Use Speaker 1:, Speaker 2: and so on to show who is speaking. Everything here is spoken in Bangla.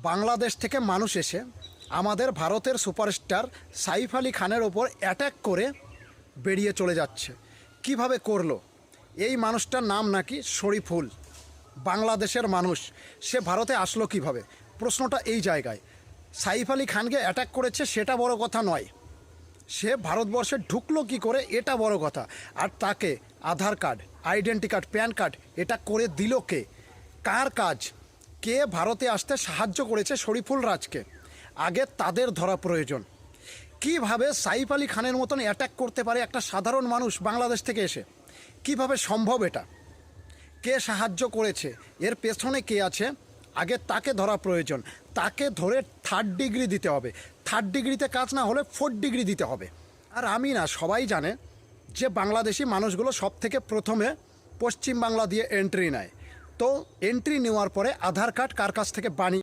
Speaker 1: বাংলাদেশ থেকে মানুষ এসে আমাদের ভারতের সুপারস্টার সাইফ আলি খানের ওপর অ্যাটাক করে বেরিয়ে চলে যাচ্ছে। কিভাবে করলো? এই মানুষটার নাম নাকি শরীফুল। বাংলাদেশের মানুষ, সে ভারতে আসলো কিভাবে? প্রশ্নটা এই জায়গায়। সাইফ আলি খানকে অ্যাটাক করেছে সেটা বড় কথা নয়, সে ভারতবর্ষে ঢুকলো কী করে এটা বড় কথা। আর তাকে Aadhaar card, identity card, PAN card এটা করে দিল কে? কার কাজ? কে ভারতে আসতে সাহায্য করেছে শরীফুল রাজকে? আগে তাদের ধরা প্রয়োজন। কিভাবে সাইফ আলি খানের মতন অ্যাটাক করতে পারে একটা সাধারণ মানুষ বাংলাদেশ থেকে এসে? কিভাবে সম্ভব এটা? কে সাহায্য করেছে? এর পেছনে কে আছে? আগে তাকে ধরা প্রয়োজন। তাকে ধরে 3rd ডিগ্রি দিতে হবে। 3rd ডিগ্রিতে কাজ না হলে 4th ডিগ্রি দিতে হবে। আর আমি না, সবাই জানে যে বাংলাদেশি মানুষগুলো সব থেকে প্রথমে পশ্চিম বাংলা দিয়ে এন্ট্রি নেয়। তো এন্ট্রি নেওয়ার পরে আধার কার্ড কার কাছ থেকে বানিয়ে